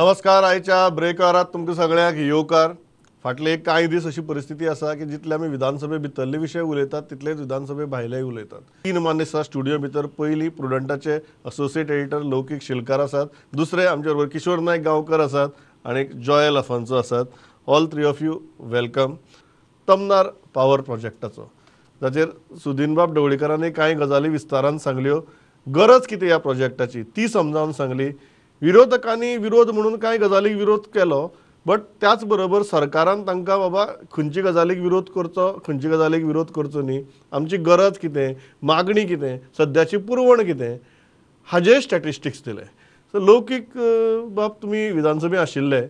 नमस्कार. आयच्या ब्रेकआवरात तुमकां सगळ्यांक येवकार. फाटले कांय दीस अशी परिस्थिती आसा की जितले आमी विधानसभे भितरले विशय उलयतात तितलेच विधानसभे भायलेय उलयतात. 3 मानेस्तां स्टुडियो भितर पयली प्रुडंटाचे असोसिएट एडिटर लौकीक शिलकार आसात, दुसरे आमचे बरोबर किशोर नायक गांवकर आसात आणि जॉयल अफान्सो आसात. All 3 of you welcome. Tamnar power प्रोजेक्टाचो जाचेर सुदीनबाब ढवळीकरांनी कांय गजाली विस्तारान सांगल्यो. गरज कितें ह्या प्रोजेक्टाची ती समजावन सांगली. विरोधकांनी विरोध म्हणून कांय गजालीक विरोध केलो, बट त्याच बरोबर सरकारान तांकां बाबा खंयची गजालीक विरोध करचो, खंयची गजालीक विरोध करचो न्ही, आमची गरज कितें, मागणी कितें, सद्याची पुरवण कितें हाजे स्टॅटिस्टिक्स दिले. सो लौकीक बाब, तुमी विधानसभेत आशिल्ले,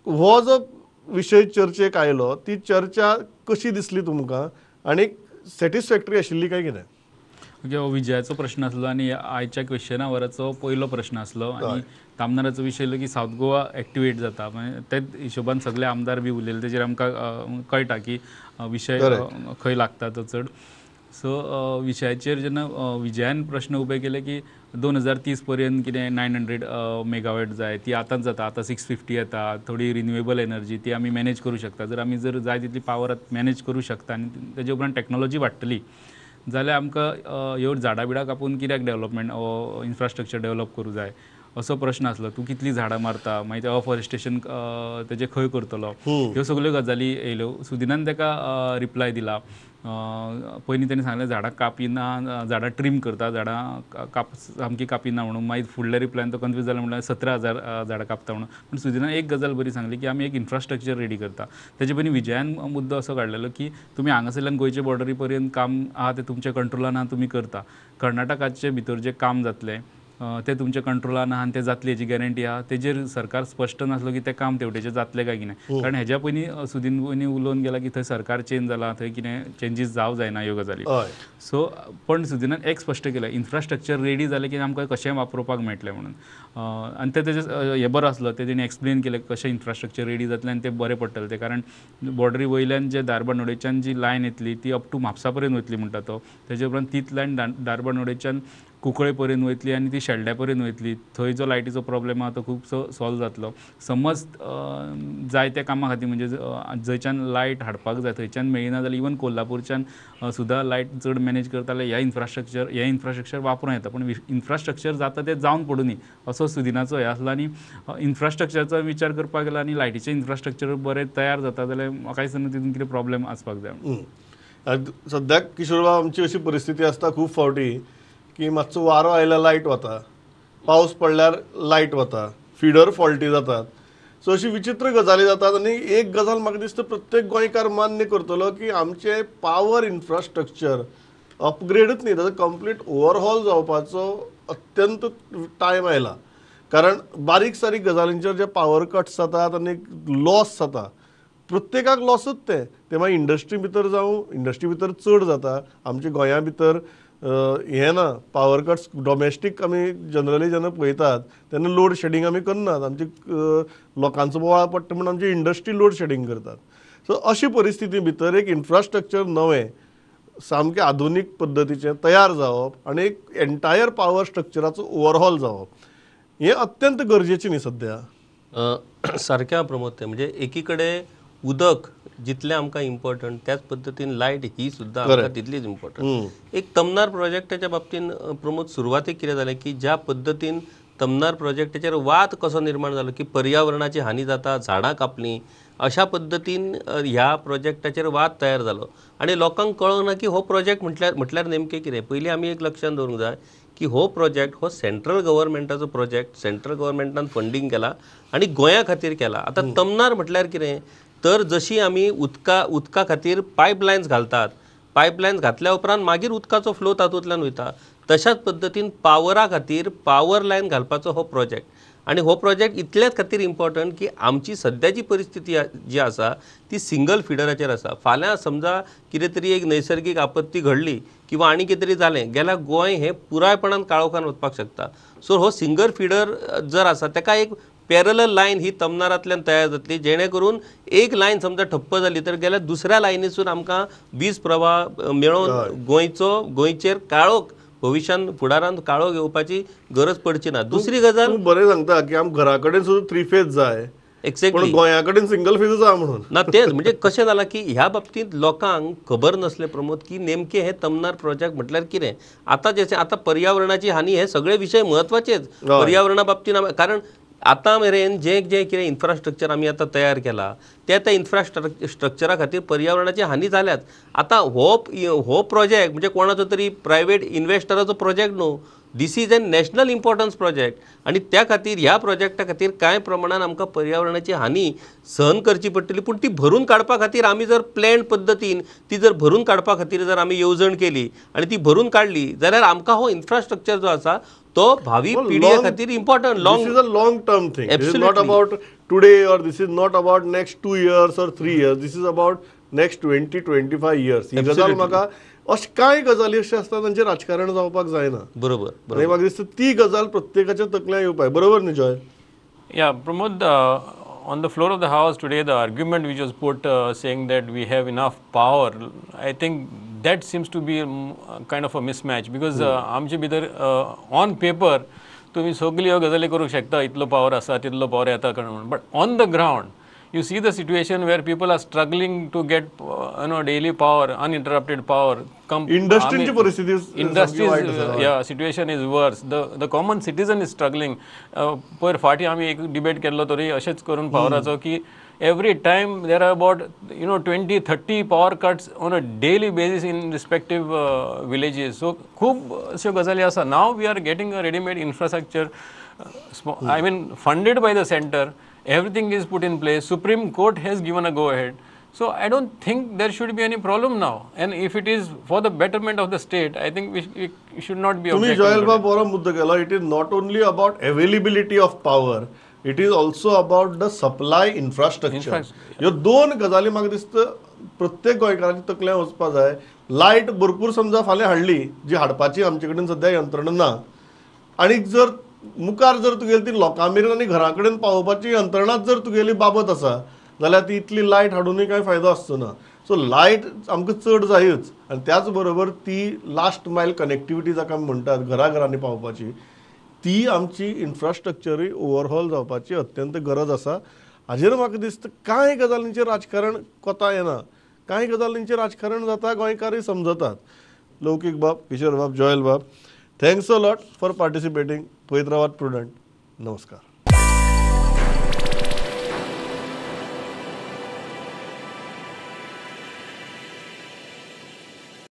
हो जो विशय चर्चेक आयलो ती चर्चा कशी दिसली तुमकां आनी सॅटिस्फॅक्टरी आशिल्ली काय कितें? विजयाचो प्रश्न आसलो आणि आयच्या क्वेश्चना वराचो पयलो प्रश्न आसलो आणि तामनाराचो विशय आसलो की सावथ गोवा एक्टिवेट जाता. म्हणजे तेच हिशोबान सगळे आमदार बी उलयले, तेजेर आमकां कळटा की विशय खंय लागता तो चड. सो विशयाचेर जेन्ना विजयान प्रश्न उबे केले की 2030 पर्यंत कितें 900 मेगावॅट जाय, ती आतांच जाता, आतां 650 येता. थोडी रिन्युएबल एनर्जी ती आमी मॅनेज करूं शकता. जर आमी जाय तितली पावर मॅनेज करूं शकता आनी तेजे उपरांत टॅक्नॉलॉजी वाडटली जाल्यार आमकां ह्यो झाडां बिडां कापून कित्याक डेव्हलपमेंट इन्फ्रास्ट्रक्चर डेव्हलप करूं जाय असो प्रश्न आसलो. तूं कितली झाडां मारता, मागीर ते अफॉरेस्टेशन तेजे खंय करतलो, ह्यो सगळ्यो गजाली येयल्यो. सुदिनान ताका रिप्लाय दिला. पयलीं तेणी सांगलें झाडां कापिना, झाडां ट्रीम करता, झाडां सामकी कापिना म्हणून. मागीर फुडल्या रिप्लायन तो कन्फ्यूज जालो, म्हणल्यार 17,000 झाडां कापता म्हणून. पूण सुदिनान एक गजाल बरी सांगली की आमी एक इन्फ्रास्ट्रक्चर रेडी करता. तेजे पयलीं विजयान मुद्दो असो काडलेलो की तुमी हांगासरल्यान गोंयचे बॉर्डरी पर्यंत काम आहा तें तुमच्या कंट्रोलान आहा, तुमी करता. कर्नाटकाचे भितर जें काम जातलें ते तुमच्या कंट्रोलान आहा आनी ते जातली हेजी गॅरंटी आहा. तेजेर सरकार स्पश्ट नासलो की तें काम तेवटेचें जातलें काय कितें. कारण हेज्या पयलीं सुदीन पयलीं उलोवन गेला की थंय सरकार चेंज जाला, थंय कितें चेंजीस जावं जायना ह्यो गजाली. सो पण सुदिनान एक स्पश्ट केलें, इन्फ्रास्ट्रक्चर रेडी जालें की आमकां कशें वापरपाक मेळटलें म्हणून. आनी तेजें हें बरो आसलो, ते तेणी एक्सप्लेन केलें कशें इन्फ्रास्ट्रक्चर रेडी जातलें आनी तें बरें पडटलें तें. कारण बॉर्डरी वयल्यान जे दारबांदोडेच्यान जी लायन येतली ती अप टू म्हापसा पर्यंत वयतली म्हणटा तो. तेजे उपरांत तीच लायन दारबांदोडेच्यान कुंकळे पर्यंत वयतली आनी ती शेल्ड्या पर्यंत वयतली. थंय जो लायटीचो प्रॉब्लेम आहा तो खूबसो सॉल्व जातलो. समज जाय त्या कामा खातीर म्हणजे जंयच्यान लायट हाडपाक जाय थंयच्यान मेळना जाल्यार इवन कोल्हापूरच्यान सुद्दां लायट चड मॅनेज करता जाल्यार ह्या इन्फ्रास्ट्रक्चर वापरूं येता. पूण इन्फ्रास्ट्रक्चर जाता तें जावन पडूं न्ही असो सुदिनाचो हे आसलो. आनी इन्फ्रास्ट्रक्चरचो विचार करपाक गेलो आनी लायटीचें इन्फ्रास्ट्रक्चर बरें तयार जाता जाल्यार म्हाका दिसना तितून कितें प्रॉब्लेम आसपाक जाय. सद्याक किशोर बाब, आमची अशी परिस्थिती आसता खूब फावटी की मातसो वारो आयल्यार लायट वता, पावस पडल्यार लायट वता, फिडर फॉल्टी जातात. सो अशी विचित्र गजाली जातात. आनी एक गजाल म्हाका दिसता प्रत्येक गोंयकार मान्य करतलो की आमचे पावर इन्फ्रास्ट्रक्चर अपग्रेडूच न्ही, ताचो कंप्लीट ओवरहॉल जावपाचो अत्यंत टायम आयला. कारण बारीक सारीक गजालींचेर जे पावर कट्स जातात आनी लॉस जाता, प्रत्येकाक लॉसच ते मागीर इंडस्ट्री भितर जावं, इंडस्ट्री भितर चड जाता. आमच्या गोंया भितर हें ना, पावर कट्स डॉमेस्टीक आमी जनरली जेन्ना पळयतात तेन्ना लोड शेडींग आमी करनात. आमचे लोकांचो बोवाळ पडटा म्हणून आमची इंडस्ट्री लोड शेडींग करतात. सो अशी परिस्थिती भितर एक इन्फ्रास्ट्रक्चर नवें सामकें आधुनीक पद्दतीचें तयार जावप आनी एक एंटायर पावर स्ट्रक्चराचो ओवरहॉल जावप हें अत्यंत गरजेचें न्ही सद्या. सारकें प्रमोद. ते म्हणजे एकीकडे उदक जितलें आमकां इम्पॉर्टंट त्याच पद्दतीन लायट ही सुद्दां आमकां तितलीच इम्पॉर्टंट. एक तमनार प्रोजेक्टाच्या बाबतीन प्रमोद सुरवातेक कितें जालें की ज्या पद्दतीन तमनार प्रोजेक्टाचेर वाद कसो निर्माण जालो की पर्यावरणाची हानी जाता, झाडां कापलीं, अशा पद्दतीन ह्या प्रोजेक्टाचेर वाद तयार जालो. आनी लोकांक कळना की हो प्रोजेक्ट म्हटल्यार नेमकें कितें. पयलीं आमी एक लक्षांत दवरूंक जाय की हो प्रोजेक्ट हो सेंट्रल गव्हर्मेंटाचो प्रोजेक्ट, सेंट्रल गव्हर्मेंटान फंडींग केला आनी गोंया खातीर केला. आतां तमनार म्हटल्यार कितें, तर जशी आमी उदका खातीर पायपलायन्स घालतात, पायपलायन्स घातल्या उपरांत मागीर उदकाचो फ्लो तातूंतल्यान वयता, तशाच पद्दतीन पावरा खातीर पावर लायन घालपाचो हो प्रोजेक्ट. आनी हो प्रोजेक्ट इतल्याच खातीर इम्पॉर्टंट की आमची सद्याची परिस्थिती जी आसा ती सिंगल फिडराचेर आसा. फाल्यां समजा कितें तरी एक नैसर्गीक आपत्ती घडली किंवा आनी कितें तरी जालें जाल्यार गोंय हें पुरायपणान काळोखान वचपाक शकता. सो हो सिंगल फिडर जर आसा ताका एक पॅरलल लायन ही तमनारांतल्यान तयार जातली, जेणे करून एक लायन समजा ठप्प जाली तर गेल्यार दुसऱ्या लायनीसून आमकां वीज प्रवाह मेळोवन गोंयचेर काळोख भविष्यान फुडारांत काळो घेवपाची गरज पडची ना. दुसरी गजाल तूं बरें सांगता की आमकां घरा कडेन सुद्दां 3 फेज जाय, पण एक्झॅक्टली गोंया कडेन सिंगल फेजच आहा म्हणून. ना तेच म्हणजे कशें जालां की ह्या बाबतींत लोकांक खबर नसलें प्रमोद की नेमके हे तमनार प्रोजेक्ट म्हटल्यार कितें. आतां पर्यावरणाची हानी हे सगळे विशय म्हत्वाचेच पर्यावरणा बाबतींत कारण आतां मेरेन जे कितें इन्फ्रास्ट्रक्चर आमी आतां तयार केला त्या इन्फ्रास्ट्रक्चरा खातीर पर्यावरणाची हानी जाल्यात. आतां हो प्रोजेक्ट म्हणजे कोणाचो तरी प्रायवेट इन्व्हेस्टराचो प्रोजेक्ट न्हू, this is an national importance project आणि त्या खातीर ह्या प्रोजेक्टा खातीर कांय प्रमाणात आमकां पर्यावरणाची हानी सहन करची पडटली. पूण ती भरून काडपा खातीर आमी जर प्लॅन पद्दतीन ती जर भरून काडपा खातीर जर आमी येवजण केली आणि ती भरून काडली जाल्यार आमकां हो इन्फ्रास्ट्रक्चर जो आसा तो भावी पिढये खातीर important This is a long term thing. This is not about today, or this is not about next 2 years or 3 years. This is about next 20-25 years. ही गजाल म्हाका अशें कांय गजाली अशें आसता तांचेर राजकारण जावपाक जायना. बरोबर आनी म्हाका दिसता ती गजाल प्रत्येकाच्या तकल्यान येवपाक बरोबर न्ही Joy? Yeah, Pramod, on the floor of the House today, the argument which was put saying that we have enough power, I think that seems to be kind of a mismatch because आमचे भितर on paper तुम्ही सगळी ह्यो गजाली करूंक शकता, इतलो power आसा तितलो पावर येता म्हणून, but on the ground you see the situation where people are struggling to get daily power, uninterrupted power. इंडस्ट्रीची परिस्थिती Industries, situation is worse. The common citizen is struggling. पर फाटी आमी एक डिबेट केल्लो तरी अशेंच करून पावराचो की every time there are about 20-30 power cuts on a daily basis in respective villages. So खूब अश्यो गजाली आसा. Now we are getting a ready-made infrastructure, I mean funded by the center. Everything is put in place. Supreme Court has given a go-ahead. So I don't think there should be any problem now. And if it is for the betterment of the state, I think we should not be तुम्ही objecting. Joel बाब बरो मुद्दो केलो. It is not only about availability of power, it is also about the supply infrastructure. ह्यो दोन गजाली म्हाका दिसता प्रत्येक गोंयकाराच्या तकल्यान वचपा जाय. लायट भरपूर समजा फाल्यां हाडली, जी हाडपाची आमचे कडेन सद्या यंत्रणा ना, आनी जर मुखार जर तुगेली ती लोकां मेरेन आनी घरा कडेन पावोवपाची यंत्रणाच जर तुगेली बाबत आसा जाल्यार ती इतली लायट हाडूनय कांय फायदो आसचो ना. सो लायट आमकां चड जायच, आनी त्याच बरोबर ती लास्ट मायल कनेक्टिविटी जाका आमी म्हणटात घराघरांनी पावपाची, ती आमची इन्फ्रास्ट्रक्चरूय ओवरहॉल जावपाची अत्यंत गरज आसा. हाजेर म्हाका दिसता कांय गजालींचेर राजकारण कोता येना, कांय गजालींचेर राजकारण जाता, गोंयकारूय समजतात. लौकीक बाब, किशोर बाब, जॉयल बाब, थँक्स अ लॉट फॉर पार्टिसिपेटींग. पळयत रावात प्रुडंट. नमस्कार.